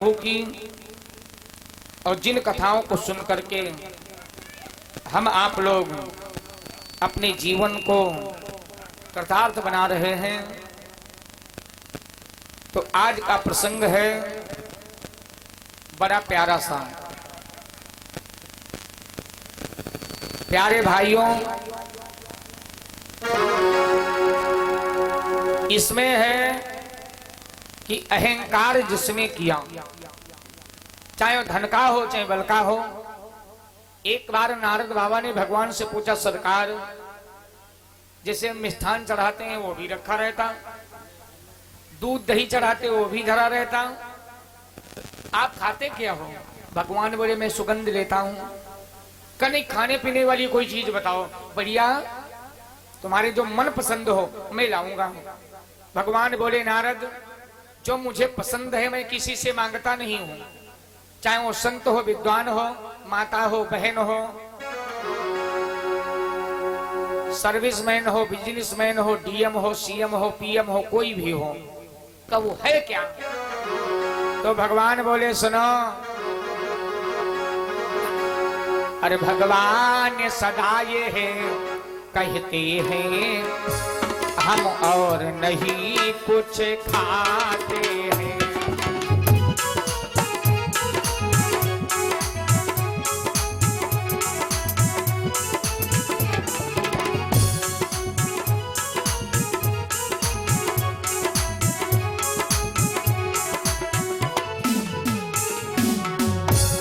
की और जिन कथाओं को सुन करके हम आप लोग अपने जीवन को कृतार्थ बना रहे हैं, तो आज का प्रसंग है बड़ा प्यारा सा। प्यारे भाइयों, इसमें है कि अहंकार जिसने किया, चाहे धन का हो चाहे बल का हो। एक बार नारद बाबा ने भगवान से पूछा, सरकार जैसे मिष्ठान चढ़ाते हैं वो भी रखा रहता, दूध दही चढ़ाते वो भी धरा रहता, आप खाते क्या हो? भगवान बोले, मैं सुगंध लेता हूं। कहीं खाने पीने वाली कोई चीज बताओ बढ़िया, तुम्हारे जो मन पसंद हो मैं लाऊंगा। भगवान बोले, नारद जो मुझे पसंद है मैं किसी से मांगता नहीं हूं, चाहे वो संत हो, विद्वान हो, माता हो, बहन हो, सर्विसमैन हो, बिजनेसमैन हो, डीएम हो, सीएम हो, पीएम हो, कोई भी हो, तो वो है क्या? तो भगवान बोले, सुनो, अरे भगवान सदा ये है कहते हैं, हम और नहीं कुछ खाते हैं।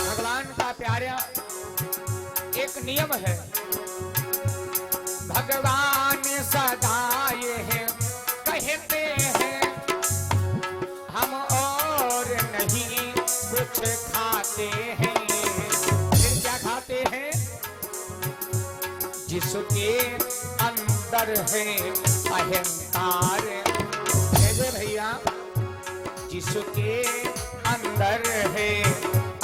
भगवान का प्यारा एक नियम है, भगवान सदा ये है कहते हैं, हम और नहीं कुछ खाते हैं। फिर क्या खाते हैं? जिसके अंदर है अहंकार। जय भैया, जिसके अंदर है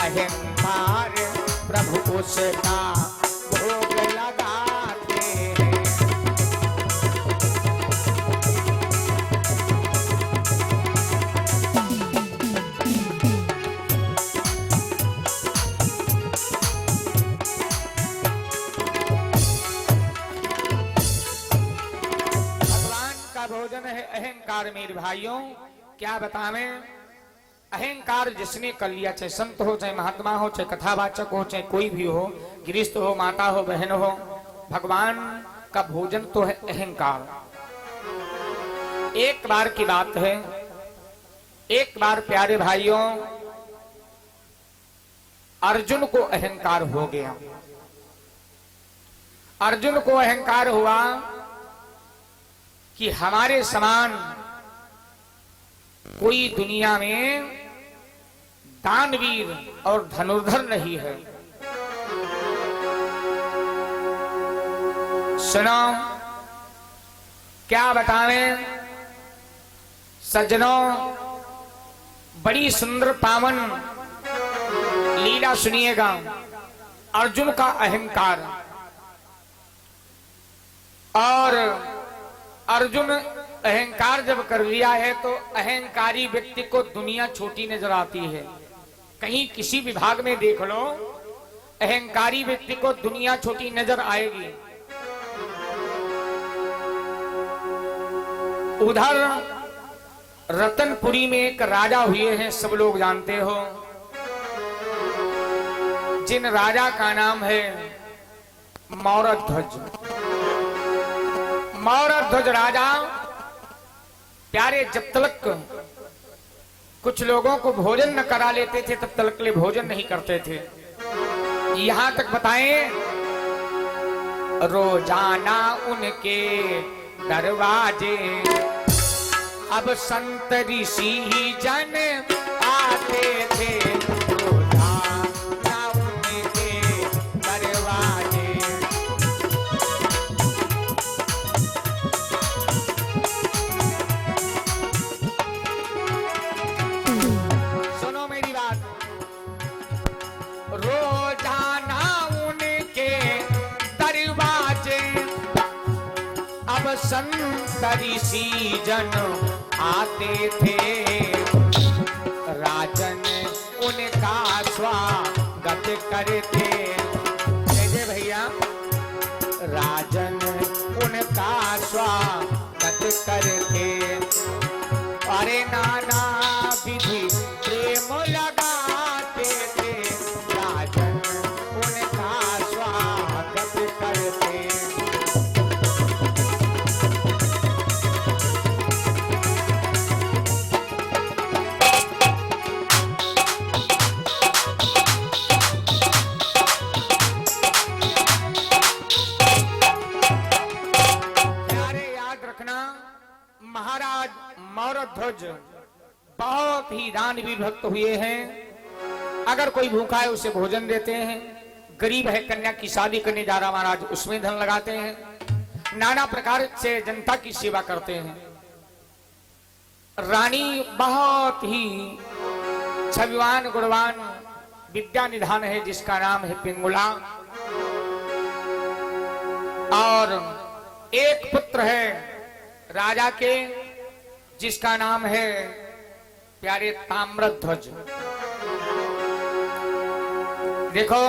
अहंकार, प्रभु उसका भोग लगाते हैं। भगवान का भोजन है अहंकार। मेरे भाइयों, क्या बतावें, अहंकार जिसने कर लिया, चाहे संत हो, चाहे महात्मा हो, चाहे कथावाचक हो, चाहे कोई भी हो, गृहस्थ हो, माता हो, बहन हो, भगवान का भोजन तो है अहंकार। एक बार की बात है, एक बार प्यारे भाइयों अर्जुन को अहंकार हो गया। अर्जुन को अहंकार हुआ कि हमारे समान कोई दुनिया में दानवीर और धनुर्धर नहीं है। सुनो, क्या बतावें सज्जनों, बड़ी सुंदर पावन लीला सुनिएगा। अर्जुन का अहंकार, और अर्जुन अहंकार जब कर लिया है तो अहंकारी व्यक्ति को दुनिया छोटी नजर आती है। कहीं किसी विभाग में देख लो, अहंकारी व्यक्ति को दुनिया छोटी नजर आएगी। उधर रतनपुरी में एक राजा हुए हैं, सब लोग जानते हो, जिन राजा का नाम है मौरध्वज। मौरध्वज राजा प्यारे जब तक कुछ लोगों को भोजन न करा लेते थे तब तक ले भोजन नहीं करते थे। यहां तक बताएं, रोजाना उनके दरवाजे अब संत ऋषि जन आते थे। रोजाना उनके दरवाजे, सुनो मेरी बात, रोजाना उनके दरवाजे अब संत ऋषि जन आते थे। राजन करते। जय जय भैया। राजन उनका स्वागत करते, अरे नाना विधि प्रेम लगाते थे, राजन उनका स्वागत करते। महाराज मौरध्वज बहुत ही दानवीर भक्त हुए हैं। अगर कोई भूखा है उसे भोजन देते हैं, गरीब है कन्या की शादी करने जा रहा महाराज उसमें धन लगाते हैं, नाना प्रकार से जनता की सेवा करते हैं। रानी बहुत ही छविवान गुणवान विद्या निधान है जिसका नाम है पिंगुला, और एक पुत्र है राजा के जिसका नाम है प्यारे ताम्रध्वज। देखो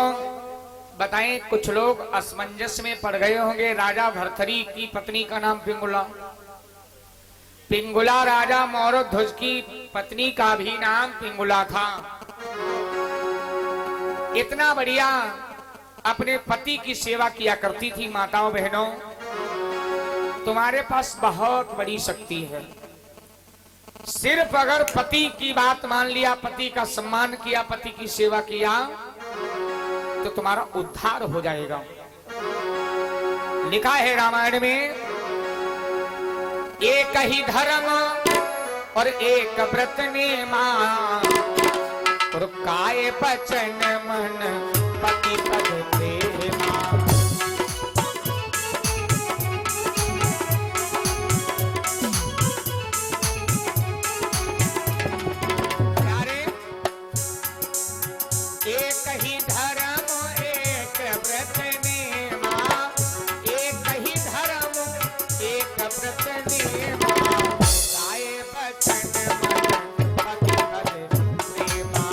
बताएं, कुछ लोग असमंजस में पड़ गए होंगे। राजा भर्तरी की पत्नी का नाम पिंगुला, पिंगुला राजा मौरध्वज की पत्नी का भी नाम पिंगुला था। इतना बढ़िया अपने पति की सेवा किया करती थी। माताओं बहनों, तुम्हारे पास बहुत बड़ी शक्ति है। सिर्फ अगर पति की बात मान लिया, पति का सम्मान किया, पति की सेवा किया, तो तुम्हारा उद्धार हो जाएगा। लिखा है रामायण में, एक ही धर्म और एक व्रत नेमा, और काय बचन मन पति पद प्रेमा। एक ही धर्म एक व्रत नेमा, एक ही धर्म एक व्रत नेमा, काय बचन मन पति पद प्रेमा।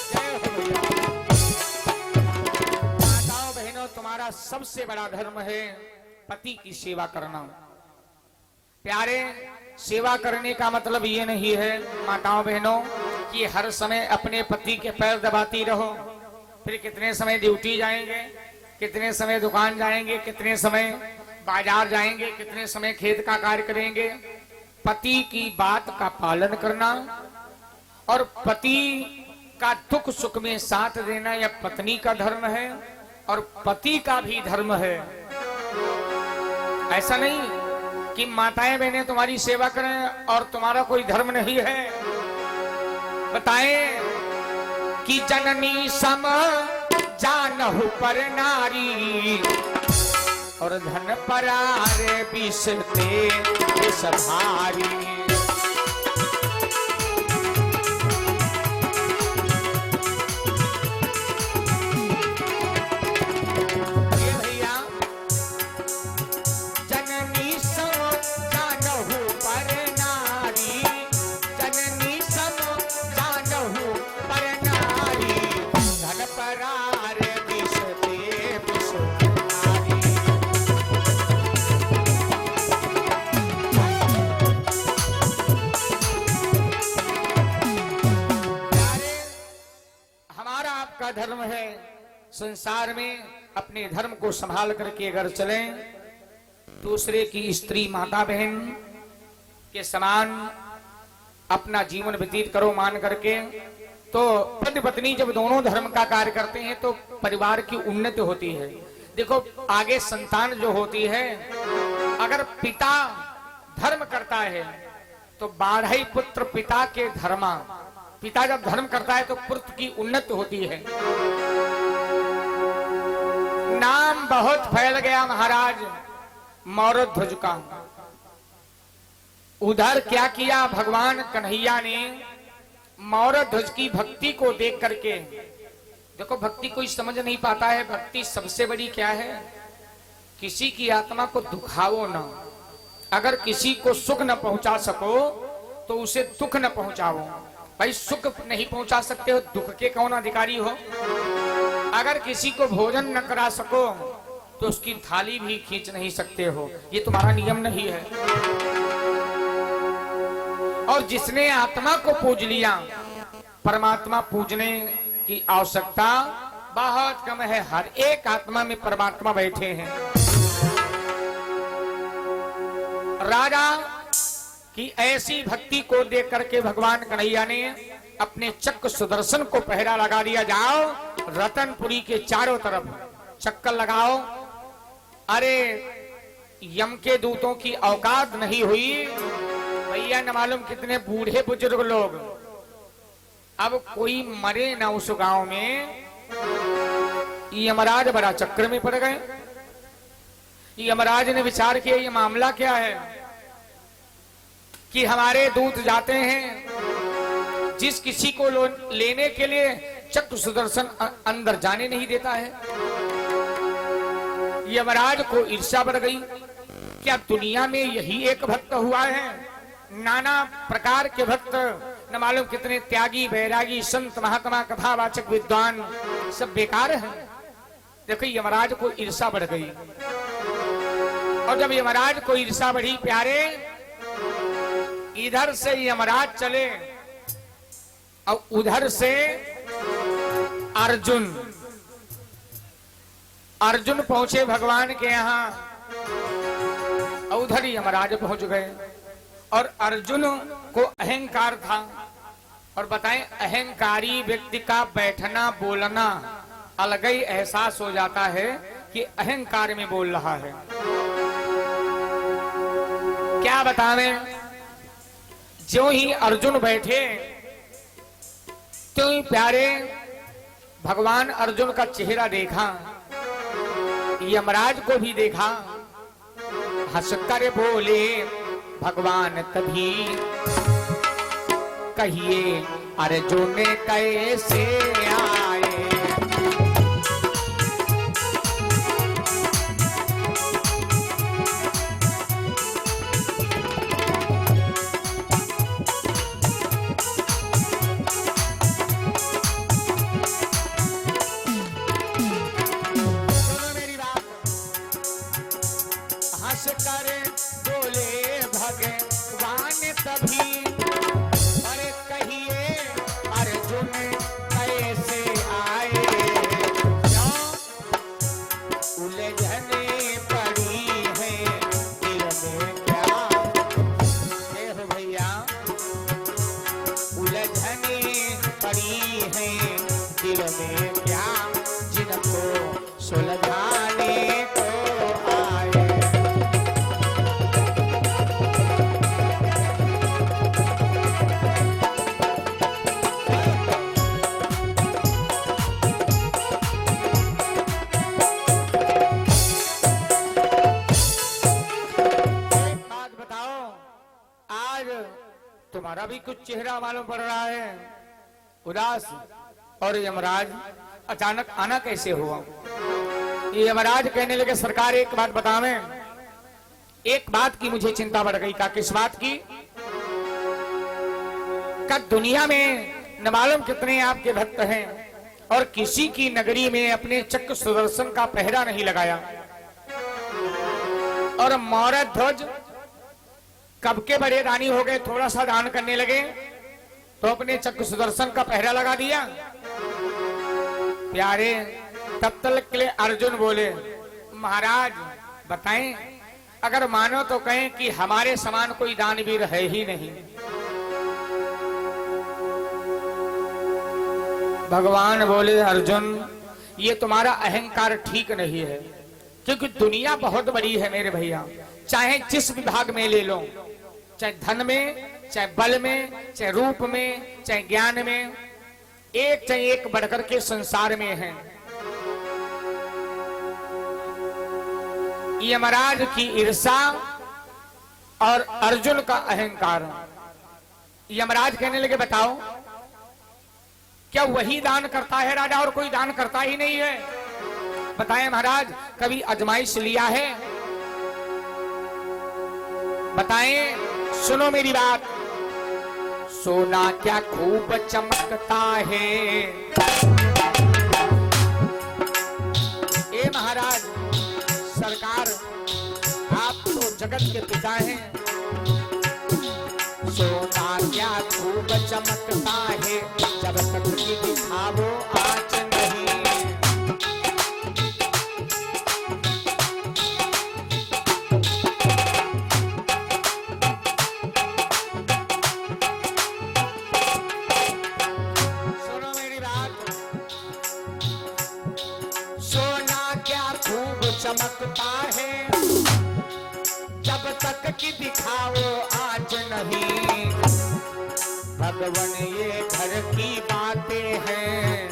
जय हो भैया। माताओं बहनों, तुम्हारा सबसे बड़ा धर्म है पति की सेवा करना। प्यारे, सेवा करने का मतलब ये नहीं है माताओं बहनों कि हर समय अपने पति के पैर दबाती रहो, फिर कितने समय ड्यूटी जाएंगे, कितने समय दुकान जाएंगे, कितने समय बाजार जाएंगे, कितने समय खेत का कार्य करेंगे। पति की बात का पालन करना और पति का दुख सुख में साथ देना यह पत्नी का धर्म है और पति का भी धर्म है। ऐसा नहीं कि माताएं बहनें तुम्हारी सेवा करें और तुम्हारा कोई धर्म नहीं है। बताएं कि जननी सम जानहु पर नारी, और धन परार बिसते विष भारी। धर्म है संसार में अपने धर्म को संभाल करके अगर चलें, दूसरे की स्त्री माता बहन के समान अपना जीवन व्यतीत करो मान करके, तो पति पत्नी जब दोनों धर्म का कार्य करते हैं तो परिवार की उन्नति होती है। देखो आगे संतान जो होती है, अगर पिता धर्म करता है तो 12 पुत्र पिता के धर्मा। पिता जब धर्म करता है तो पुत्र की उन्नति होती है। नाम बहुत फैल गया महाराज मौरध्वज का। उधर क्या किया भगवान कन्हैया ने, मौरध्वज की भक्ति को देख करके, देखो भक्ति कोई समझ नहीं पाता है। भक्ति सबसे बड़ी क्या है, किसी की आत्मा को दुखाओ ना। अगर किसी को सुख न पहुंचा सको तो उसे दुख न पहुंचाओ। भाई सुख नहीं पहुंचा सकते हो, दुख के कौन अधिकारी हो। अगर किसी को भोजन न करा सको तो उसकी थाली भी खींच नहीं सकते हो, ये तुम्हारा नियम नहीं है। और जिसने आत्मा को पूज लिया, परमात्मा पूजने की आवश्यकता बहुत कम है। हर एक आत्मा में परमात्मा बैठे हैं। राजा की ऐसी भक्ति को देख करके भगवान कन्हैया ने अपने चक्र सुदर्शन को पहरा लगा दिया। जाओ रतनपुरी के चारों तरफ चक्कर लगाओ। अरे यम के दूतों की औकात नहीं हुई भैया, न मालूम कितने बूढ़े बुजुर्ग लोग, अब कोई मरे ना उस गांव में। यमराज बड़ा चक्कर में पड़ गए। यमराज ने विचार किया ये मामला क्या है कि हमारे दूत जाते हैं, जिस किसी को लेने के लिए चक्र सुदर्शन अंदर जाने नहीं देता है। यमराज को ईर्ष्या बढ़ गई। क्या दुनिया में यही एक भक्त हुआ है? नाना प्रकार के भक्त, न मालूम कितने त्यागी बैरागी संत महात्मा कथावाचक विद्वान सब बेकार हैं। देखो यमराज को ईर्ष्या बढ़ गई, और जब यमराज को ईर्ष्या बढ़ी प्यारे, इधर से यमराज चले और उधर से अर्जुन पहुंचे भगवान के यहाँ, और उधर यमराज पहुंच गए। और अर्जुन को अहंकार था, और बताएं अहंकारी व्यक्ति का बैठना बोलना अलग ही एहसास हो जाता है कि अहंकार में बोल रहा है। क्या बतावें, जो ही अर्जुन बैठे त्यों ही प्यारे भगवान अर्जुन का चेहरा देखा, यमराज को भी देखा। हंसकर बोले भगवान तभी, कहिए अर्जुन कैसे आए। तुम्हारा भी कुछ चेहरा मालूम पड़ रहा है उदास, और यमराज अचानक आना कैसे हुआ? ये यमराज कहने लगे सरकार एक बात बतावें। एक बात की मुझे चिंता बढ़ गई। का किस बात की? का दुनिया में न मालूम कितने आपके भक्त हैं, और किसी की नगरी में अपने चक्र सुदर्शन का पहरा नहीं लगाया। और मौर्य ध्वज कब के बड़े रानी हो गए, थोड़ा सा दान करने लगे तो अपने चक्र सुदर्शन का पहरा लगा दिया। प्यारे तब तक के लिए अर्जुन बोले महाराज बताएं, अगर मानो तो कहें कि हमारे समान कोई दानवीर है ही नहीं। भगवान बोले अर्जुन ये तुम्हारा अहंकार ठीक नहीं है, क्योंकि दुनिया बहुत बड़ी है मेरे भैया। चाहे जिस विभाग में ले लो, चाहे धन में, चाहे बल में, चाहे रूप में, चाहे ज्ञान में, एक चाहे एक बढ़कर के संसार में है। यमराज की ईर्ष्या और अर्जुन का अहंकार। यमराज कहने लगे बताओ क्या वही दान करता है राजा, और कोई दान करता ही नहीं है? बताएं महाराज कभी आजमाइश लिया है? बताएं, सुनो मेरी बात। सोना क्या खूब चमकता है। ए महाराज सरकार, आप तो जगत के पिता हैं। सोना क्या खूब चमकता है, जब तक की दिखावो आँच नहीं। सुनो मेरी बात, सोना क्या खूब चमकता है, जब तक कि दिखाओ आज नहीं। भगवान ये घर की बातें हैं,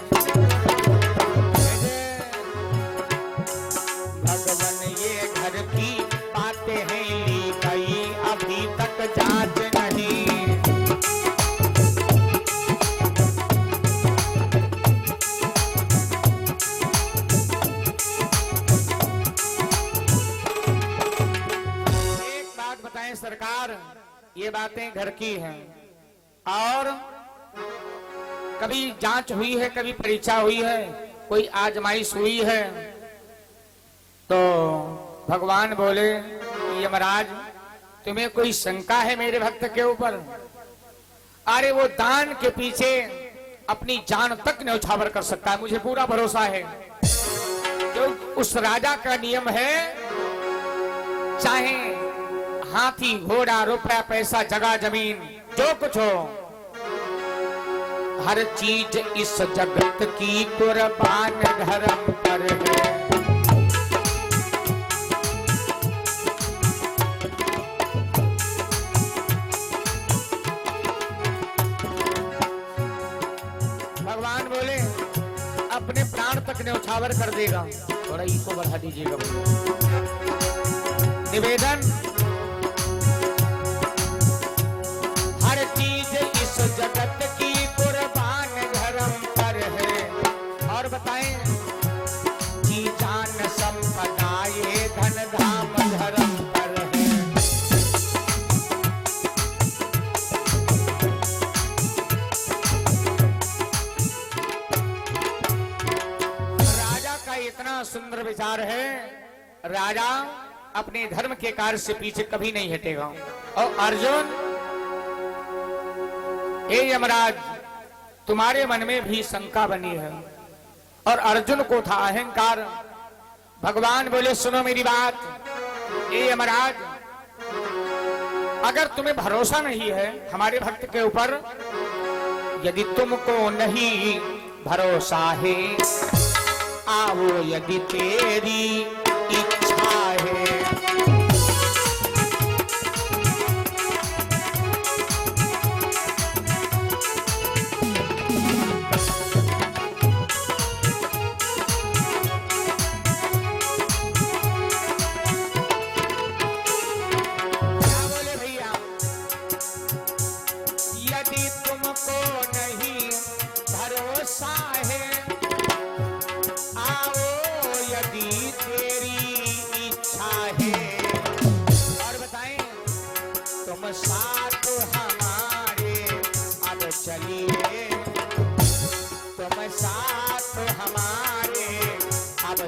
भगवान ये घर की बातें हैं, ली गई अभी तक जांच नहीं। सरकार, ये बातें घर की हैं और कभी जांच हुई है, कभी परीक्षा हुई है, कोई आजमाइश हुई है। तो भगवान बोले, यमराज तुम्हें कोई शंका है मेरे भक्त के ऊपर? अरे वो दान के पीछे अपनी जान तक न्यौछावर कर सकता है, मुझे पूरा भरोसा है। तो उस राजा का नियम है, चाहे हाथी घोड़ा रुपया पैसा जगह जमीन जो कुछ हो, हर चीज इस जगत की कुर्बान धर्म पर है। भगवान बोले अपने प्राण तक न्यौछावर कर देगा। थोड़ा इसको बढ़ा दीजिएगा निवेदन। हर चीज इस जगत की कुर्बान धर्म पर है। और बताएं कि जान संपदा ये धन धाम धर्म पर है। राजा का इतना सुंदर विचार है, राजा अपने धर्म के कार्य से पीछे कभी नहीं हटेगा। और अर्जुन, हे यमराज तुम्हारे मन में भी शंका बनी है, और अर्जुन को था अहंकार। भगवान बोले सुनो मेरी बात, हे यमराज अगर तुम्हें भरोसा नहीं है हमारे भक्त के ऊपर, यदि तुमको नहीं भरोसा है, आओ यदि तेरी इच्छा है।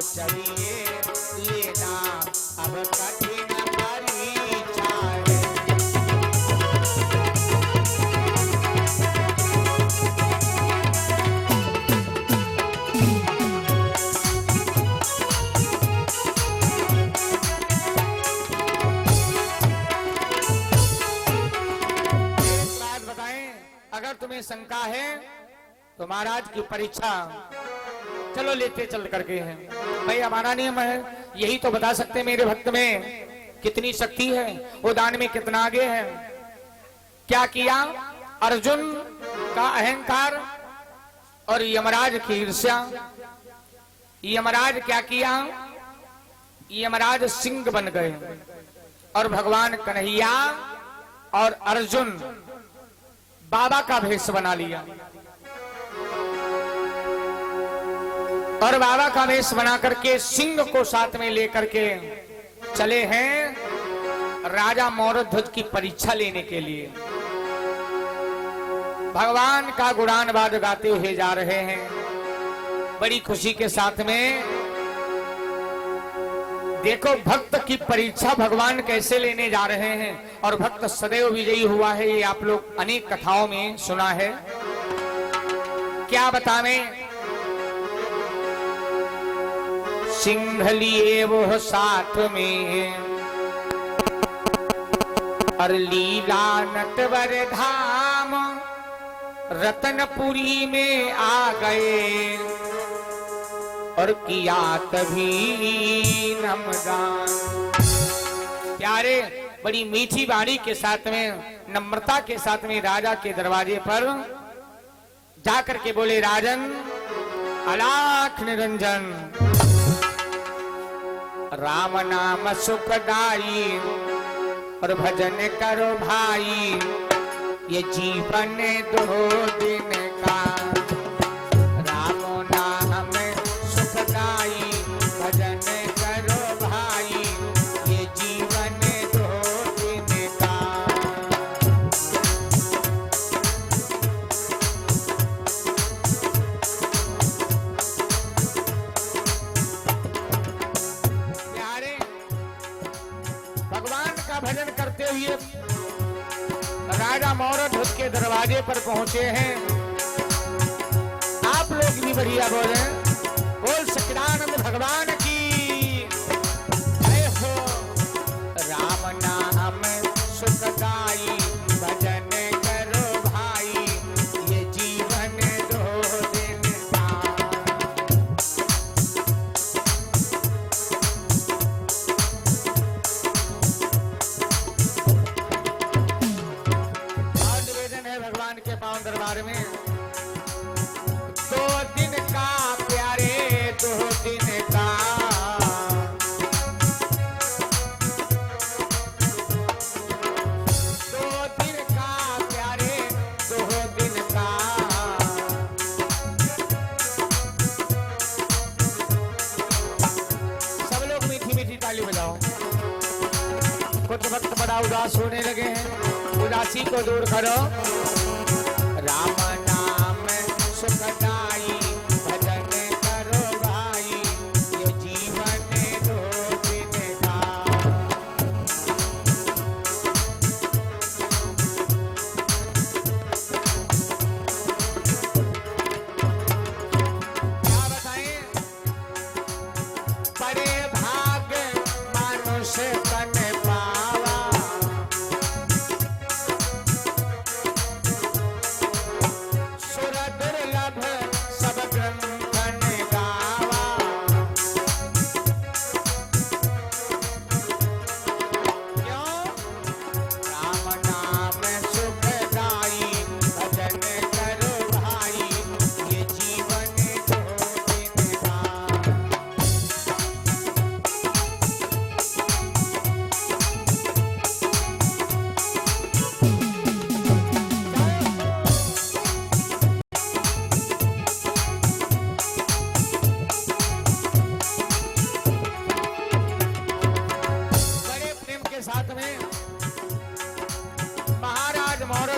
चलिए लेना अब कठिन परीक्षा है। एक बात बताएं, अगर तुम्हें शंका है तो महाराज की परीक्षा चलो लेते चल करके हैं। भाई हमारा नियम है, यही तो बता सकते मेरे भक्त में कितनी शक्ति है, वो दान में कितना आगे है। क्या किया? अर्जुन का अहंकार और यमराज की ईर्ष्या। यमराज क्या किया? यमराज सिंह बन गए और भगवान कन्हैया और अर्जुन बाबा का भेष बना लिया। और बाबा का वेश बना करके सिंह को साथ में लेकर के चले हैं राजा मौरध्वज की परीक्षा लेने के लिए। भगवान का गुणानुवाद गाते हुए जा रहे हैं। बड़ी खुशी के साथ में देखो भक्त की परीक्षा भगवान कैसे लेने जा रहे हैं और भक्त सदैव विजयी हुआ है। ये आप लोग अनेक कथाओं में सुना है। क्या बतावें, सिंह लिए वो साथ में और लीला नटवर धाम रतनपुरी में आ गए और किया तभी नमदान। प्यारे बड़ी मीठी वाणी के साथ में, नम्रता के साथ में राजा के दरवाजे पर जाकर के बोले, राजन अलाख निरंजन, राम नाम सुखदाई और भजन करो भाई, ये जीवन 2 दिन का। राम नाम सुखदाई भजन करो भाई, ये जीवन 2 दिन का। प्यारे भगवान का भजन करते हुए राजा मौरध के दरवाजे पर पहुंचे हैं। आप लोग भी बढ़िया बोले, बोल सच्चिदानंद भगवान की जय हो। राम नाम सुखदाई भजन करो भाई, ये जीवन 2 दिन का। के पावन दरबार में 2 दिन का प्यारे, 2 दिन का। 2 दिन का प्यारे, 2 दिन का। सब लोग मीठी मीठी ताली बजाओ। कुछ वक्त बड़ा उदास होने लगे हैं, उदासी को दूर करो। राम नाम सुखदाई भजन करो भाई, ये जीवन 2 दिन का। क्या बताएं, बड़े भाग मानुष तन पावा,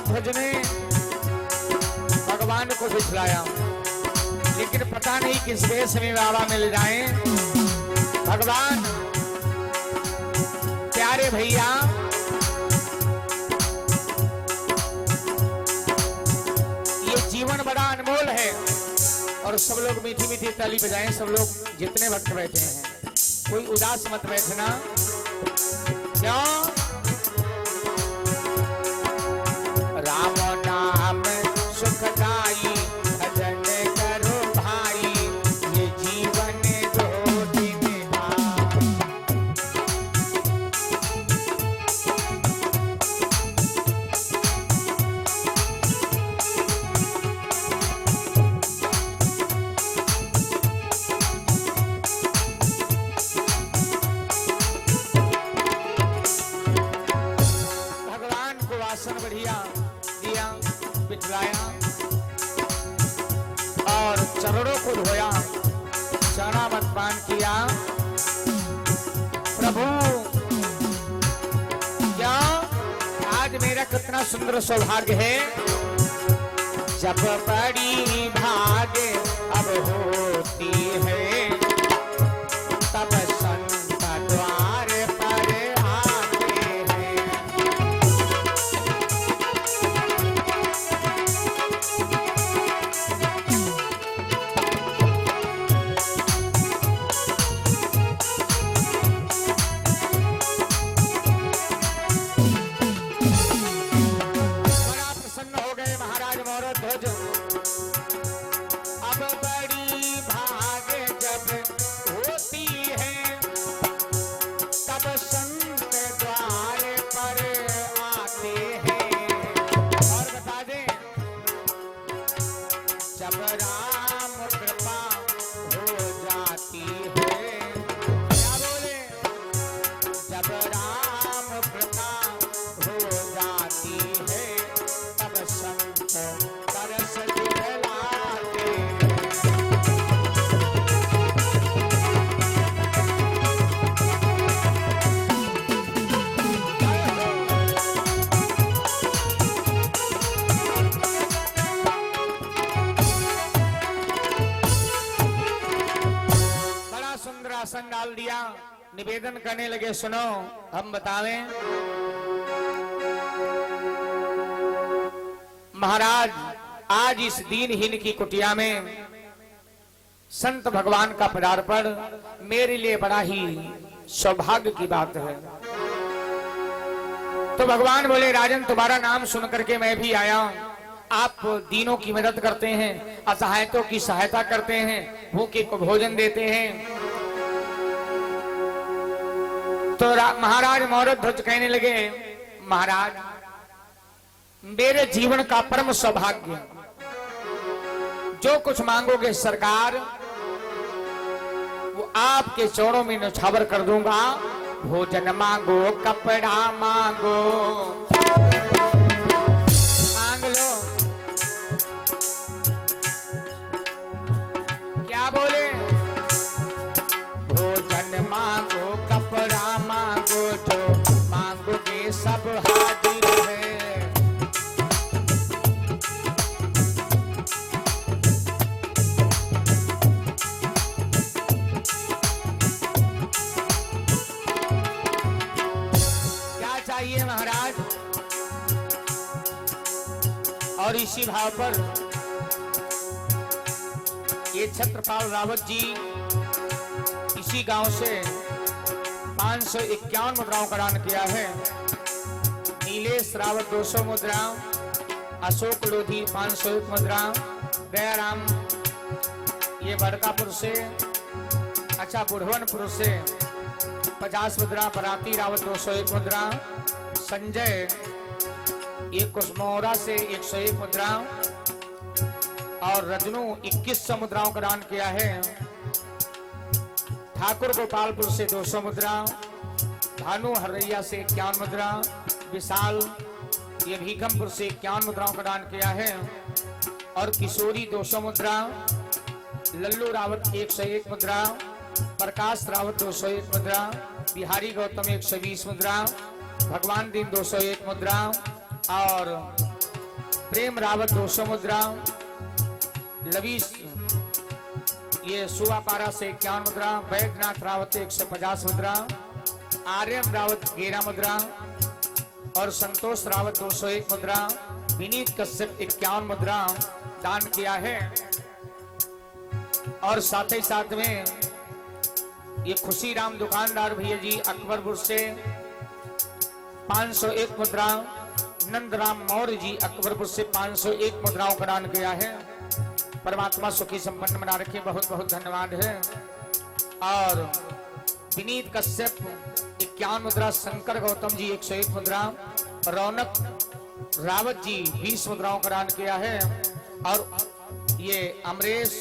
ध्वज ने भगवान को दिखलाया, लेकिन पता नहीं किस वेश में बाबा मिल जाए। भगवान प्यारे भैया, ये जीवन बड़ा अनमोल है। और सब लोग मीठी मीठी ताली बजाएं, सब लोग जितने भक्त बैठे हैं, कोई उदास मत बैठना। क्यों? राम नाम सुखदाई भजन करो भाई, ये जीवन 2 दिन का। भगवान को आसन बढ़िया दिया, बिठलाया और चरणों को धोया, चरणामृत पान किया। प्रभु क्या आज मेरा कितना सुंदर सौभाग्य है जब बड़ी भागे अब होती है, तब संत द्वार पर आते हैं। बड़ा प्रसन्न हो गए महाराज मोर ध्वज। अब बड़ी भागे जब होती है, तब संत द्वार पर आते हैं। और बता दें, जब राम कृपा हो जाती है, क्या बोले, जब राम कृपा हो जाती है, तब संत तरस दिखलाते हैं। बड़ा सुंदर आसन डाल दिया, निवेदन करने लगे, सुनो हम बतावें। महाराज आज इस दीनहीन की कुटिया में संत भगवान का पदार्पण मेरे लिए बड़ा ही सौभाग्य की बात है। तो भगवान बोले, राजन तुम्हारा नाम सुन करके मैं भी आया हूं। आप दीनों की मदद करते हैं, असहायतों की सहायता करते हैं, भूखे को भोजन देते हैं। तो महाराज मौरध्वज कहने लगे, महाराज मेरे जीवन का परम सौभाग्य, जो कुछ मांगोगे सरकार वो आपके चरणों में न्यौछावर कर दूंगा। भोजन मांगो, कपड़ा मांगो, मांग लो। क्या बोले, भोजन मांगो, कपड़ा मांगो, जो मांगोगे सब हाजिर है। चाहिए महाराज। और इसी भाव पर ये छत्रपाल रावत जी इसी गांव से 551 मुद्राओं का दान किया है। नीलेश रावत 200 मुद्राओं, अशोक लोधी 501 मुद्राओं, दयाराम ये बड़कापुर से, अच्छा बुढ़वनपुर से 50 मुद्रा, बराती रावत 201 मुद्रा, संजय ये कुसमोरा से 101 मुद्रा और रजनू 2100 मुद्राओं का दान किया है। ठाकुर गोपालपुर से 200 मुद्रा, भानु हरैया से 51 मुद्रा, विशाल ये भीखमपुर से 51 मुद्राओं का दान किया है। और किशोरी 200 मुद्रा, लल्लू रावत 101 मुद्रा, प्रकाश रावत 201 मुद्रा, बिहारी गौतम 120 मुद्रा, भगवान दीन 201 मुद्रा और प्रेम रावत 200 मुद्रा, लवीश ये सुवापारा से 51 मुद्रा, बैद्यनाथ रावत 150 मुद्रा, आर्यन रावत 11 मुद्रा और संतोष रावत 201 मुद्रा, विनीत कश्यप 51 मुद्रा दान किया है। और साथ ही साथ में ये खुशी राम दुकानदार भैया जी अकबरपुर से 501 मुद्रा, नंदराम मौर्य जी अकबरपुर से 501 मुद्राओं का दान किया है। परमात्मा सुखी संपन्न बना रखे, बहुत बहुत धन्यवाद है। और विनीत कश्यप 51 मुद्रा, शंकर गौतम जी 101 मुद्रा, रौनक रावत जी 20 मुद्राओं का दान किया है। और ये अमरेश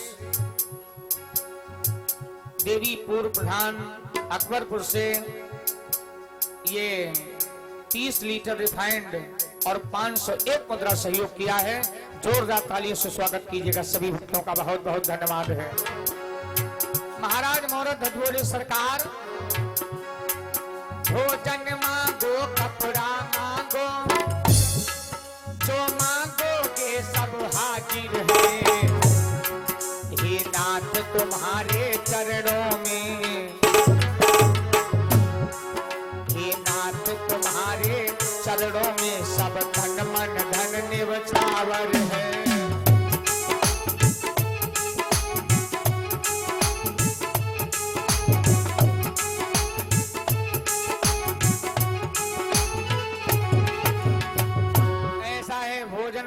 देवी पूर्व प्रधान अकबरपुर से ये 30 लीटर रिफाइंड और 501 मुद्रा सहयोग किया है। जोरदार तालियों से स्वागत कीजिएगा, सभी भक्तों का बहुत बहुत धन्यवाद है। महाराज मौरध्वज बोले, सरकार भोजन मांगो, कपड़ा मांगो, जो मांगोगे सब हाजिर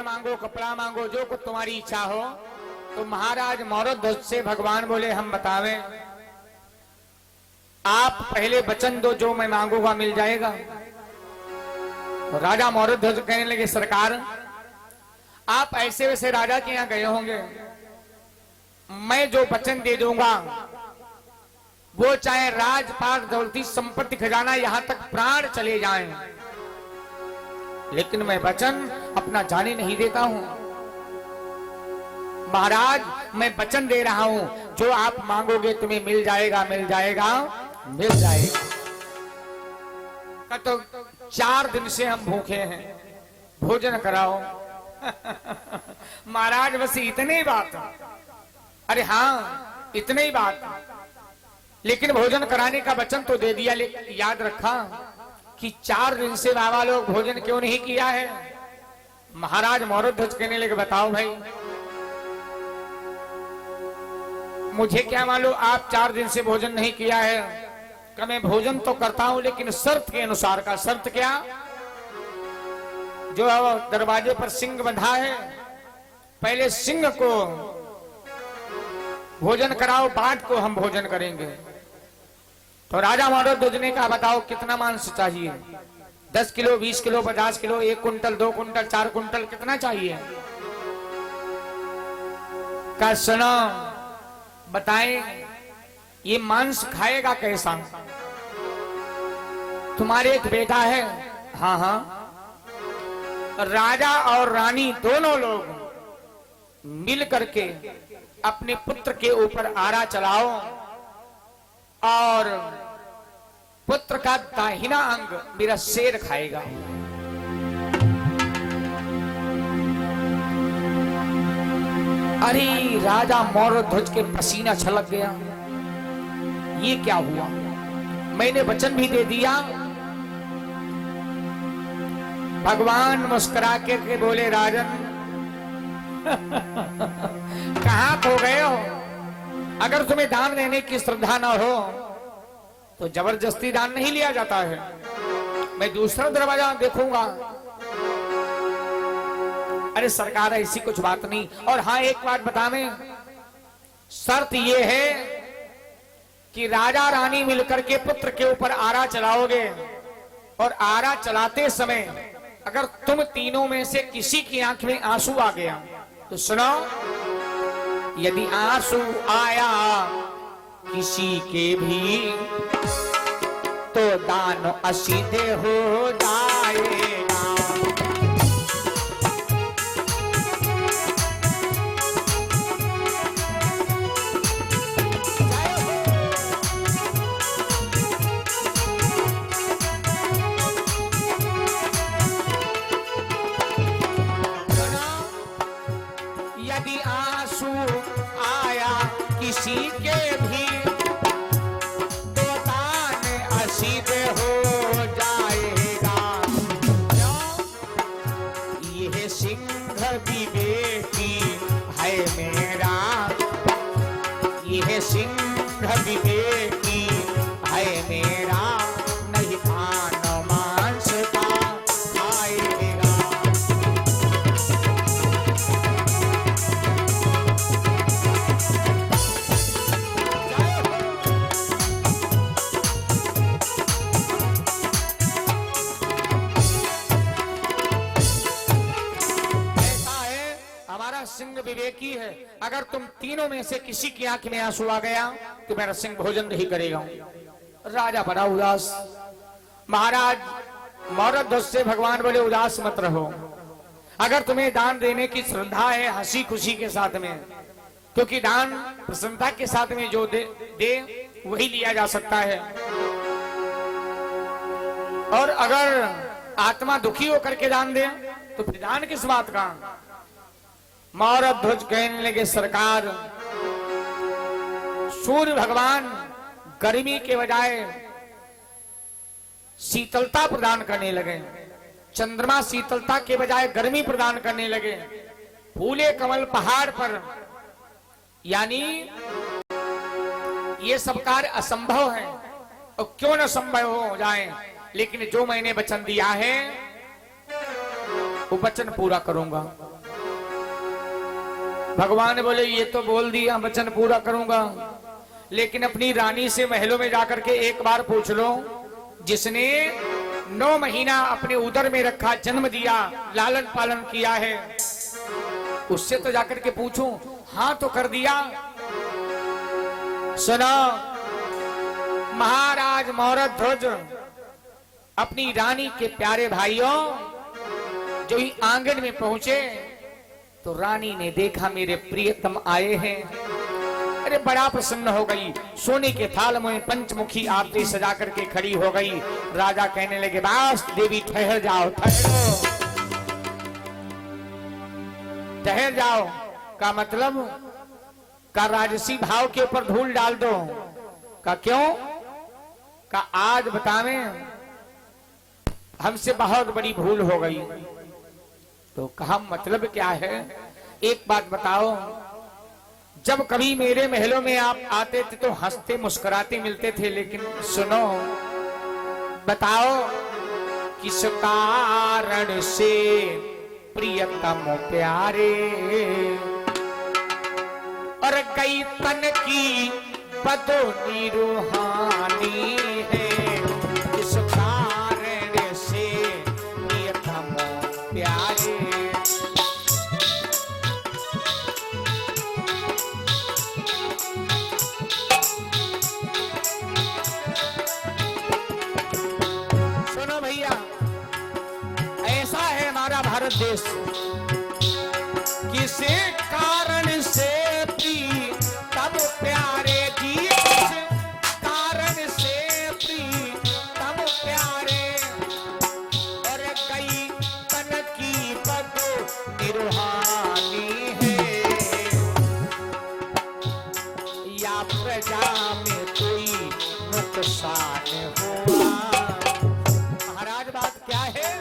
मांगो, कपड़ा मांगो, जो कुछ तुम्हारी इच्छा हो। तो महाराज मौरध्वज से भगवान बोले हम बतावें, आप पहले वचन दो, जो मैं मांगूंगा मिल जाएगा। तो राजा मौरध्वज कहने लगे सरकार, आप ऐसे वैसे राजा के यहां गए होंगे, मैं जो वचन दे दूंगा वो चाहे राजपाट, दौलती, संपत्ति, खजाना, यहां तक प्राण चले जाएं, लेकिन मैं वचन अपना जाने नहीं देता हूं। महाराज मैं वचन दे रहा हूं, जो आप मांगोगे तुम्हें मिल जाएगा, मिल जाएगा, मिल जाएगा। तो 4 दिन से हम भूखे हैं, भोजन कराओ। महाराज बस इतनी बात, अरे हाँ इतनी ही बात, लेकिन भोजन कराने का वचन तो दे दिया, लेकिन याद रखा कि 4 दिन से बाबा लोग भोजन क्यों नहीं किया है। महाराज मौरध्वज कहने लगे बताओ भाई, मुझे क्या मालूम आप 4 दिन से भोजन नहीं किया है। कि मैं भोजन तो करता हूं, लेकिन शर्त के अनुसार का। शर्त क्या? जो दरवाजे पर सिंह बंधा है, पहले सिंह को भोजन कराओ, बाद को हम भोजन करेंगे। तो राजा मौरध्वज ने कहा बताओ कितना मांस चाहिए? 10 kilo, 20 kilo, 50 kilo, 1 quintal, 2 quintal, 4 quintal, कितना चाहिए? का सुनो बताएं, ये मांस खाएगा कैसा? तुम्हारे एक बेटा है? हाँ हाँ। राजा और रानी दोनों लोग मिल करके अपने पुत्र के ऊपर आरा चलाओ और पुत्र का दाहिना अंग मेरा शेर खाएगा। अरे राजा मौरध्वज के पसीना छलक गया, ये क्या हुआ? मैंने वचन भी दे दिया। भगवान मुस्कुरा के बोले राजन कहां खो गए हो? अगर तुम्हें दान देने की श्रद्धा ना हो तो जबरदस्ती दान नहीं लिया जाता है। मैं दूसरा दरवाजा देखूंगा। अरे सरकार ऐसी कुछ बात नहीं। और हाँ एक बात बतावें, शर्त यह है कि राजा रानी मिलकर के पुत्र के ऊपर आरा चलाओगे, और आरा चलाते समय अगर तुम तीनों में से किसी की आंख में आंसू आ गया तो सुनो, यदि आंसू आया किसी के भी तो दान असिद्ध हो जाएगा। यदि आंसू आया किसी के भी तो दान असिद्ध हो जाएगा। यह सिंह विवेकी है मेरा, यह सिंह विवेकी है मेरा, नहीं पान मांस का खाएगा। सिंह विवेकी है, अगर तुम तीनों में से किसी की आंख में आंसू आ गया तो मेरा सिंह भोजन नहीं करेगा। राजा बड़ा उदास। महाराज मौरध्वज से भगवान बोले उदास मत रहो, अगर तुम्हें दान देने की श्रद्धा है हंसी खुशी के साथ में, क्योंकि दान प्रसन्नता के साथ में जो दे वही लिया जा सकता है। और अगर आत्मा दुखी होकर के दान दे तो फिर दान किस बात का? मौरध्वज कहने लगे सरकार, सूर्य भगवान गर्मी के बजाय शीतलता प्रदान करने लगे, चंद्रमा शीतलता के बजाय गर्मी प्रदान करने लगे, फूले कमल पहाड़ पर, यानी ये सब कार्य असंभव है। और क्यों न संभव हो जाए, लेकिन जो मैंने वचन दिया है वो वचन पूरा करूंगा। भगवान बोले ये तो बोल दिया, वचन पूरा करूंगा, लेकिन अपनी रानी से महलों में जाकर के एक बार पूछ लो, जिसने 9 महीना अपने उदर में रखा, जन्म दिया, लालन पालन किया है, उससे तो जाकर के पूछूं। हाँ तो कर दिया। सुनो, महाराज मौरत ध्वज अपनी रानी के प्यारे भाइयों जो ही आंगन में पहुंचे तो रानी ने देखा मेरे प्रियतम आए हैं। अरे बड़ा प्रसन्न हो गई, सोने के थाल में पंचमुखी आरती सजा करके खड़ी हो गई। राजा कहने लगे, बस देवी ठहर जाओ, ठहर जाओ। का मतलब का राजसी भाव के ऊपर धूल डाल दो। का क्यों? का आज बतावें हमसे बहुत बड़ी भूल हो गई। तो कहा मतलब क्या है? एक बात बताओ, जब कभी मेरे महलों में आप आते थे तो हंसते मुस्कुराते मिलते थे, लेकिन सुनो, बताओ किस कारण से प्रियतम प्यारे और कई तन की बदोनी रूहानी है, किस कारण से प्रियतम प्यारे। सुनो भैया, ऐसा है हमारा भारत देश, किसी कारण से प्रियतम प्यारे जी, किस कारण से प्रियतम प्यारे और कई तन की बदो निर्हानी है, या प्रजा में कोई नुकसान हुआ। महाराज बात क्या है?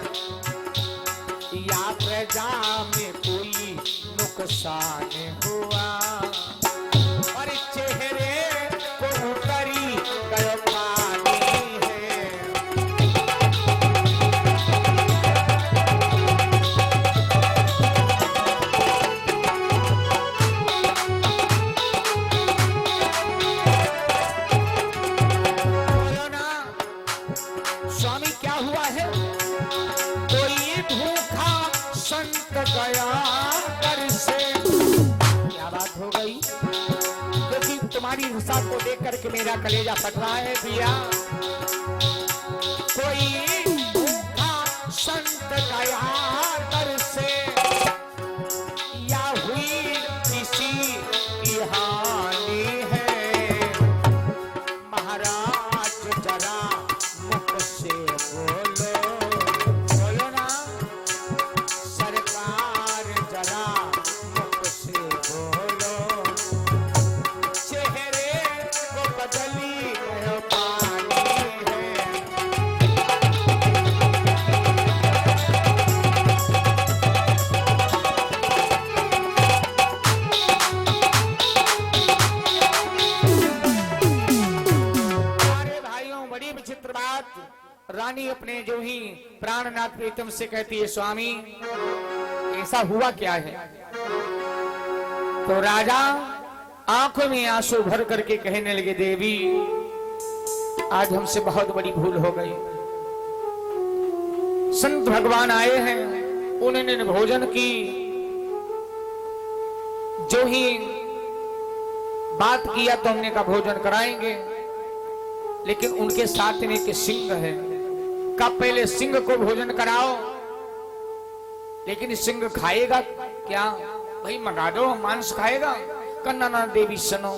या प्रजा में कोई नुकसान हुआ और चेहरे को उतरी गयो पानी है। बोलो ना स्वामी, क्या हुआ है? कोई भूखा संत गया कर से। क्या बात हो गई? क्योंकि तुम्हारी हिंसा को देख करके मेरा कलेजा फट रहा है भैया। कोई भूखा संत गया कर से, या हुई किसी की हानि है। महाराज जरा मुख से बोलो, बोलो ना सरकार, जरा मुख से बोलो, चेहरे को बदली गयो पानी है। अरे भाइयों, बड़ी विचित्र बात। रानी अपने जो ही प्राणनाथ प्रीतम से कहती है, स्वामी ऐसा हुआ क्या है? तो राजा आंखों में आंसू भर करके कहने लगे, देवी आज हमसे बहुत बड़ी भूल हो गई। संत भगवान आए हैं, उन्होंने भोजन की जो ही बात किया तो हमने कहा भोजन कराएंगे, लेकिन उनके साथ में एक सिंह है, का पहले सिंह को भोजन कराओ। लेकिन सिंह खाएगा क्या? भाई मंगा दो, मांस खाएगा। कन्ना ना देवी सुनो,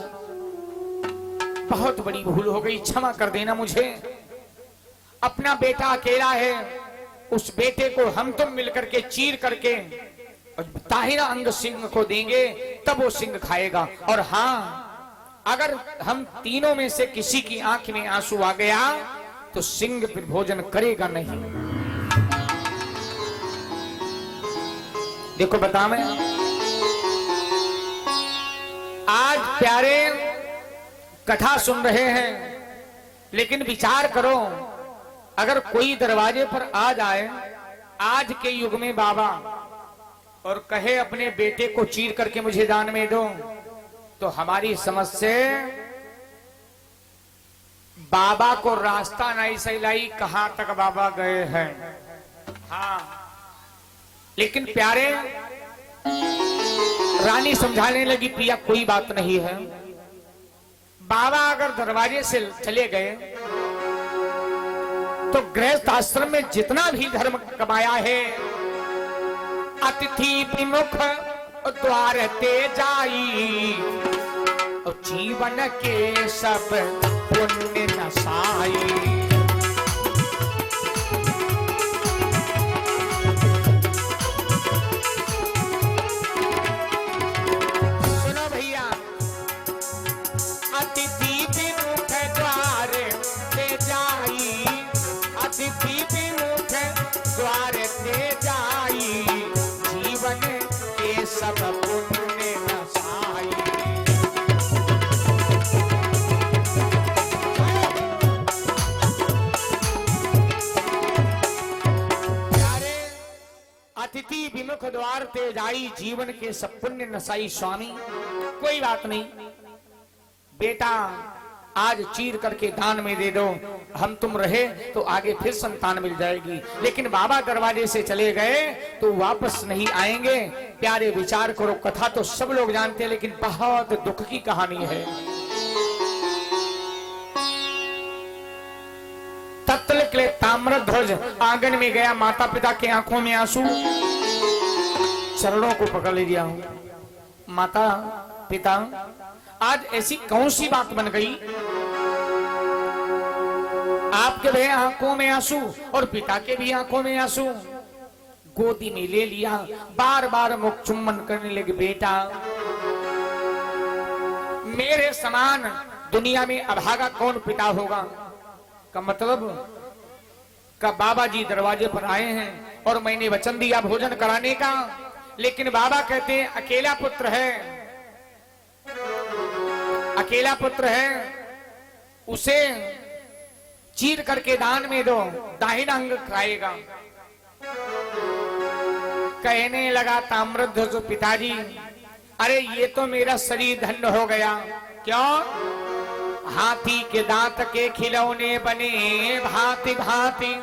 बहुत बड़ी भूल हो गई, क्षमा कर देना मुझे। अपना बेटा अकेला है, उस बेटे को हम तुम मिलकर के चीर करके और ताहिरा अंग सिंह को देंगे, तब वो सिंह खाएगा। और हाँ, अगर हम तीनों में से किसी की आंख में आंसू आ गया तो सिंह फिर भोजन करेगा नहीं। देखो बता, मैं आज प्यारे कथा सुन रहे हैं, लेकिन विचार करो, अगर कोई दरवाजे पर आ जाए, आज के युग में बाबा और कहे अपने बेटे को चीर करके मुझे दान में दो, तो हमारी समझ से बाबा को रास्ता नहीं सही लाई, कहां तक बाबा गए हैं। हाँ, लेकिन प्यारे रानी समझाने लगी, प्रिया कोई बात नहीं है, बाबा अगर दरवाजे से चले गए तो गृहस्थ आश्रम में जितना भी धर्म कमाया है, अतिथि विमुख द्वार ते जाई, और जीवन के सब पुण्य नसाई। सुनो भैया, अतिथि विमुख द्वार ते जाई, अतिथि विमुख द्वार ते जाई, जीवन के सब पुण्य नसाई। अतिथि विमुख द्वार ते जाई, जीवन के सब पुण्य नसाई। स्वामी कोई बात नहीं, बेटा आज चीर करके दान में दे दो, हम तुम रहे तो आगे फिर संतान मिल जाएगी। लेकिन बाबा दरवाजे से चले गए तो वापस नहीं आएंगे। प्यारे विचार करो, कथा तो सब लोग जानते हैं, लेकिन बहुत दुख की कहानी है। तत्काल ताम्रध्वज आंगन में गया, माता पिता के आंखों में आंसू, चरणों को पकड़ लिया हूं। माता पिता, आज ऐसी कौन सी बात बन गई, आपके भी आंखों में आंसू और पिता के भी आंखों में आंसू। गोदी में ले लिया, बार बार मुख चुम्बन करने लगे। बेटा, मेरे समान दुनिया में अभागा कौन पिता होगा? का मतलब का बाबा जी दरवाजे पर आए हैं और मैंने वचन दिया भोजन कराने का, लेकिन बाबा कहते हैं अकेला पुत्र है, अकेला पुत्र है, उसे चीर करके दान में दो, दाहिना अंग खाएगा। कहने लगा ताम्रध्वज पिताजी, अरे ये तो मेरा शरीर धन्य हो गया। क्यों? हाथी के दांत के खिलौने बने भांति भांति,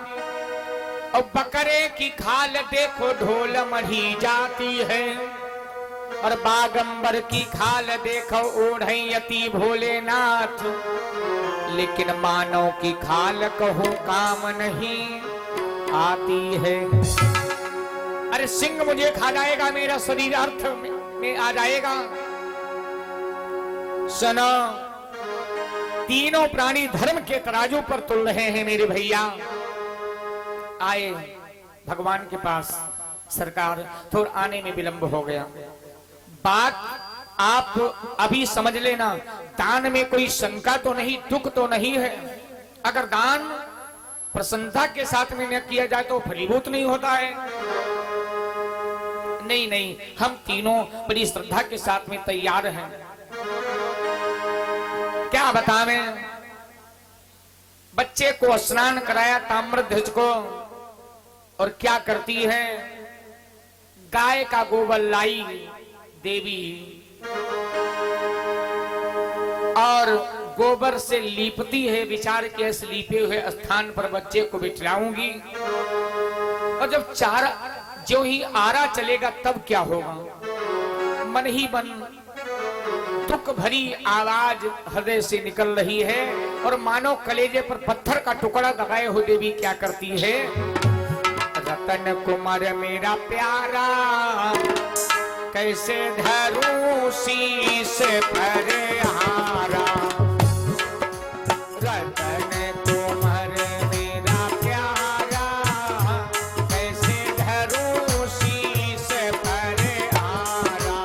और बकरे की खाल देखो ढोल मढ़ी जाती है, और बागंबर की खाल देखो ओढ़यती भोलेनाथ, लेकिन मानव की खाल कहो काम नहीं आती है। अरे सिंह मुझे खा जाएगा, मेरा शरीर अर्थ में आ जाएगा। सुनो, तीनों प्राणी धर्म के तराजू पर तुल रहे हैं मेरे भैया। आए भगवान के पास, सरकार थोड़ा आने में विलंब हो गया। बात आप अभी समझ लेना, दान में कोई शंका तो नहीं, दुख तो नहीं है। अगर दान प्रसन्नता के साथ में न किया जाए तो फलीभूत नहीं होता है। नहीं नहीं, हम तीनों बड़ी श्रद्धा के साथ में तैयार हैं। क्या बतावें, बच्चे को स्नान कराया ताम्रध्वज को, और क्या करती है, गाय का गोबर लाई देवी और गोबर से लीपती है। विचार के इस लीपे हुए स्थान पर बच्चे को बिठलाऊंगी, और जब चारा जो ही आरा चलेगा तब क्या होगा। मन ही मन दुख भरी आवाज हृदय से निकल रही है, और मानो कलेजे पर पत्थर का टुकड़ा दबाए हुए देवी क्या करती है, रतन कुमार मेरा प्यारा, कैसे धरूं शीश पर हारा। रतन कुमार मेरा प्यारा, कैसे धरूं शीश पर हारा।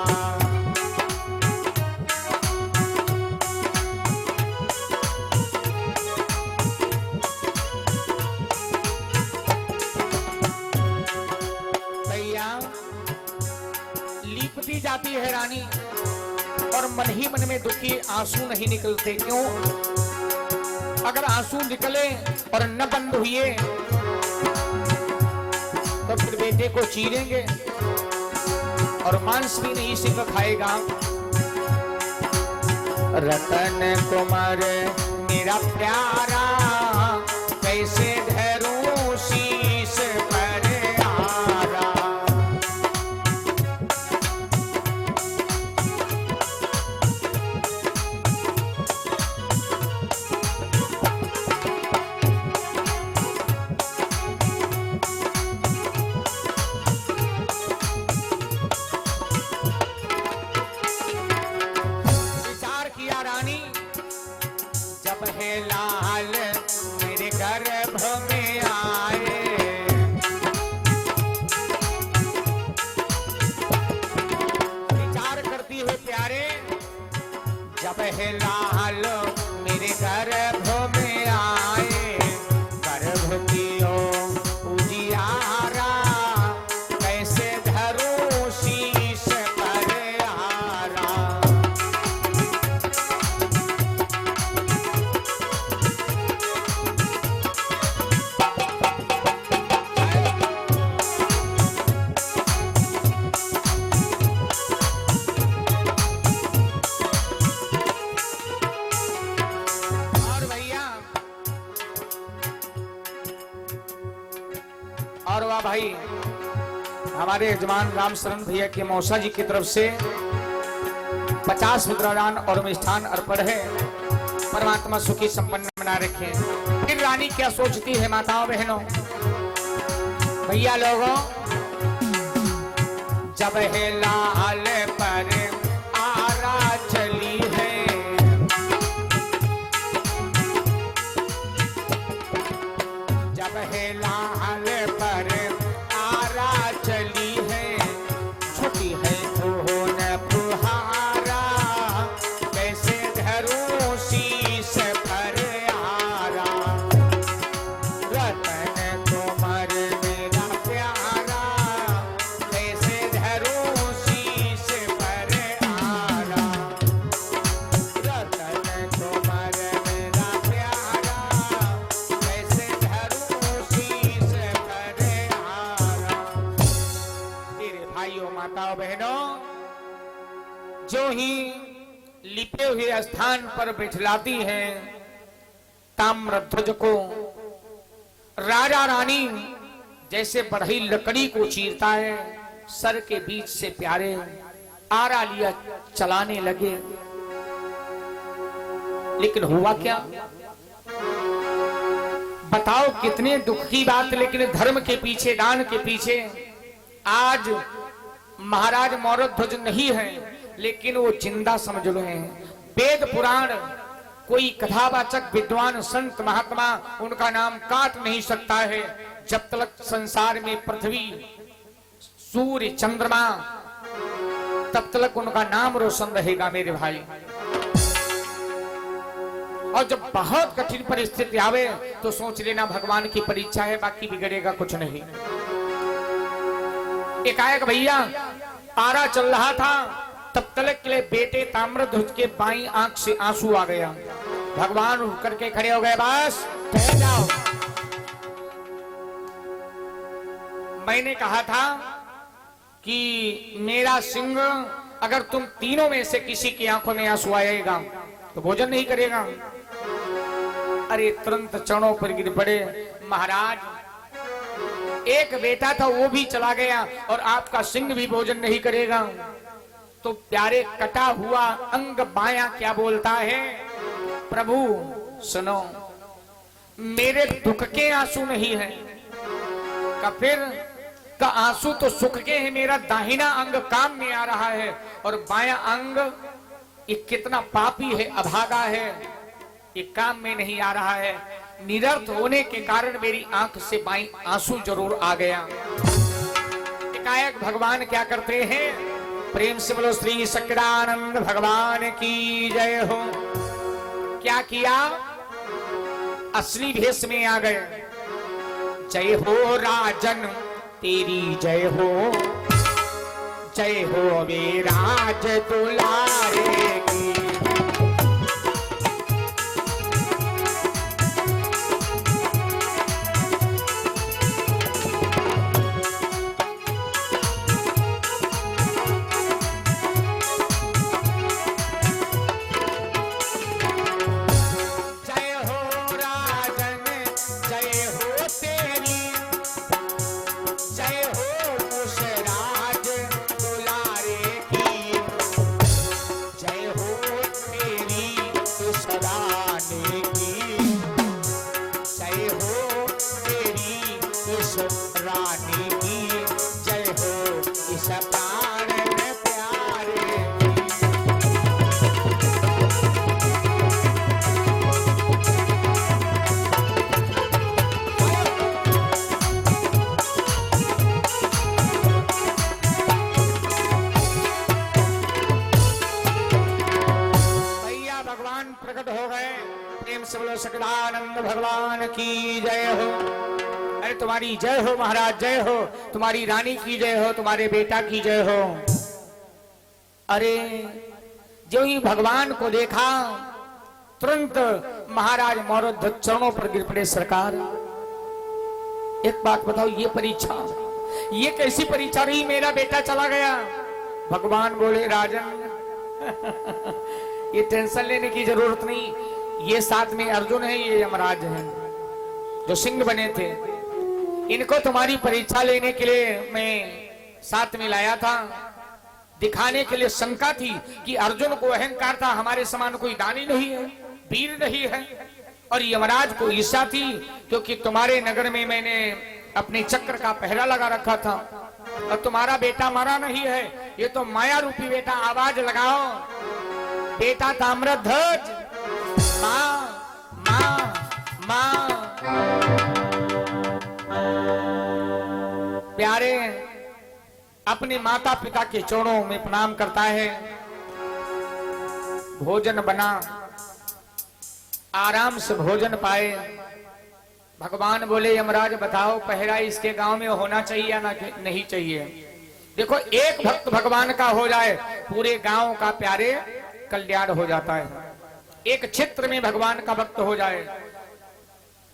भैया, लीपती जाती है रानी, और मन ही मन में दुखी आंसू नहीं निकलते। क्यों? अगर आंसू निकले और न बंद हुए तो फिर बेटे को चीरेंगे। और मांस भी नहीं सिंह खाएगा। रतन कुमार मेरा प्यारा, कैसे धरूं शीश पर आरा। विचार किया रानी, जब है लाल मेरे गर्भ में आए, विचार करती हुए प्यारे, जब है लाल मेरे गर्भ में आए, गर्भ की ओ उजियारा, कैसे धरूं शीश पर आरा। और वाह भाई, हमारे यजमान राम शरण भैया के मौसा जी की तरफ से 50 रुद्रदान और मिष्ठान अर्पण है। परमात्मा सुखी संपन्न बना रखे। फिर रानी क्या सोचती है माताओं बहनों, भैया लोगों, जब है लाल पर आरा चली है, जब है लाल पर आरा चली है, छुटी है खून फुहारा, कैसे धरूं शीश पर आरा। रतन कुमार मेरा प्यारा, कैसे धरूं शीश पर आरा। रतन कुमार मेरा प्यारा, कैसे धरूं शीश पर आरा। मेरे भाइयों माताओं बहनों, जो ही लिपे हुए स्थान पर बिठलाती है ताम्रध्वज को, राजा रानी जैसे बढ़ई लकड़ी को चीरता है, सर के बीच से प्यारे आरा लिया चलाने लगे। लेकिन हुआ क्या, बताओ कितने दुख की बात। लेकिन धर्म के पीछे, दान के पीछे आज महाराज मौरध्वज नहीं है, लेकिन वो जिंदा समझ लो हैं। वेद पुराण कोई कथावाचक विद्वान संत महात्मा उनका नाम काट नहीं सकता है, जब तक संसार में पृथ्वी सूर्य चंद्रमा, तब तक उनका नाम रोशन रहेगा मेरे भाई। और जब बहुत कठिन परिस्थिति आवे तो सोच लेना भगवान की परीक्षा है, बाकी बिगड़ेगा कुछ नहीं। एकाएक भैया आरा चल रहा था, तब तलक के लिए बेटे ताम्रध्वज के बाईं आंख से आंसू आ गया। भगवान उठ करके खड़े हो गए, बस ठहर जाओ। मैंने कहा था कि मेरा सिंह, अगर तुम तीनों में से किसी की आंखों में आंसू आएगा तो भोजन नहीं करेगा। अरे तुरंत चरणों पर गिर पड़े, महाराज एक बेटा था वो भी चला गया और आपका सिंह भी भोजन नहीं करेगा। तो प्यारे कटा हुआ अंग बायां क्या बोलता है, प्रभु सुनो, मेरे दुख के आंसू नहीं है का, फिर का आंसू तो सुख के है। मेरा दाहिना अंग काम में आ रहा है और बायां अंग ये कितना पापी है, अभागा है, ये काम में नहीं आ रहा है। निरर्थ होने के कारण मेरी आंख से बाईं आंसू जरूर आ गया। एकाएक भगवान क्या करते हैं, प्रेम से बोलो श्री सच्चिदानंद भगवान की जय हो। क्या किया, असली भेष में आ गए। जय हो राजन तेरी जय हो, जय हो वे राज दुलारे की। से बोलो सच्चिदानंद भगवान की जय हो। अरे तुम्हारी जय हो महाराज, जय हो। तुम्हारी रानी की जय हो, तुम्हारे बेटा की जय हो। अरे जो ही भगवान को देखा तुरंत महाराज मौर्य चरणों पर गिर पड़े। सरकार एक बात बताओ, ये परीक्षा, ये कैसी परीक्षा रही? मेरा बेटा चला गया। भगवान बोले राजन ये टेंशन लेने की जरूरत नहीं, ये साथ में अर्जुन है, ये यमराज है जो सिंह बने थे। इनको तुम्हारी परीक्षा लेने के लिए मैं साथ में लाया था। दिखाने के लिए शंका थी कि अर्जुन को अहंकार था, हमारे समान कोई दानी नहीं है, वीर नहीं है। और यमराज को ईर्ष्या थी क्योंकि तुम्हारे नगर में मैंने अपने चक्र का पहरा लगा रखा था और तुम्हारा बेटा मरा नहीं है, ये तो माया रूपी बेटा। आवाज लगाओ, बेटा ताम्रध्वज, माँ माँ माँ। प्यारे अपने माता पिता के चरणों में प्रणाम करता है। भोजन बना, आराम से भोजन पाए। भगवान बोले यमराज बताओ पहरा इसके गांव में होना चाहिए या नहीं चाहिए? देखो एक भक्त भगवान का हो जाए पूरे गांव का प्यारे कल्याण हो जाता है। एक क्षेत्र में भगवान का भक्त हो जाए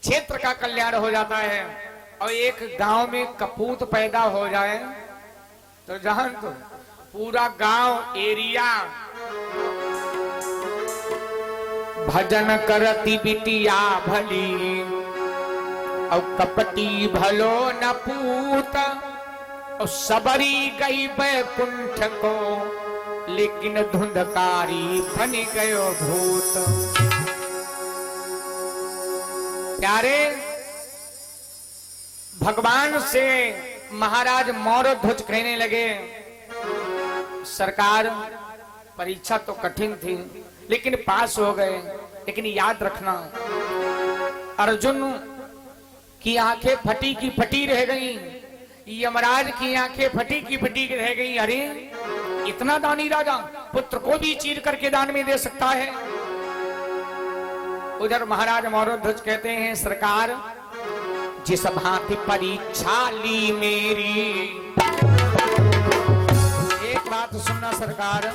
क्षेत्र का कल्याण हो जाता है। और एक गांव में कपूत पैदा हो जाए तो जहां तो पूरा गांव एरिया भजन करती बिटिया भली और कपटी भलो न पूत और सबरी गई बैकुंठ को लेकिन धुंधकारी बन गयो भूत। प्यारे भगवान से महाराज मौर्यध्वज कहने लगे सरकार परीक्षा तो कठिन थी लेकिन पास हो गए, लेकिन याद रखना अर्जुन की आंखें फटी की फटी रह गई, यमराज की आंखें फटी की फटी रह गई। अरे इतना दानी राजा पुत्र को भी चीर करके दान में दे सकता है। उधर महाराज मौर्यध्वज कहते हैं सरकार जिस भांति परीक्षा ली मेरी, एक बात सुनना सरकार,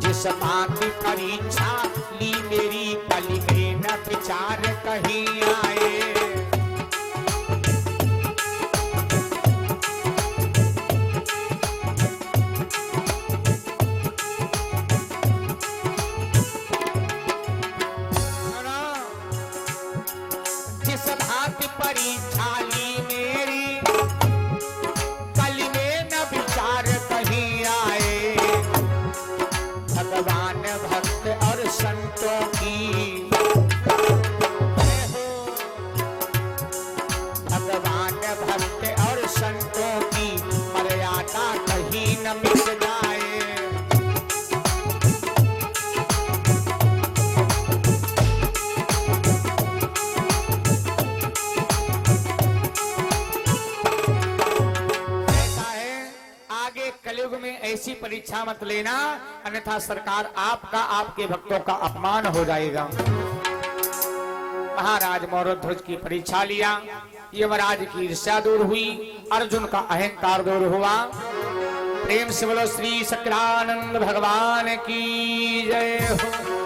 जिस भांति परीक्षा ली मेरी कली में न विचार कहीं आए। जिस भांति परीक्षा ली मेरी कली में न विचार कहीं आए। भगवान भक्त और संतों की भगवान भक्त और संतों की मर्यादा कहीं न मिट जाए। कलयुग में ऐसी परीक्षा मत लेना अन्यथा सरकार आपका आपके भक्तों का अपमान हो जाएगा। महाराज मौर्यध्वज की परीक्षा लिया, यमराज की ईर्ष्या दूर हुई, अर्जुन का अहंकार दूर हुआ। प्रेम से बोलो श्री सच्चिदानंद भगवान की जय हो।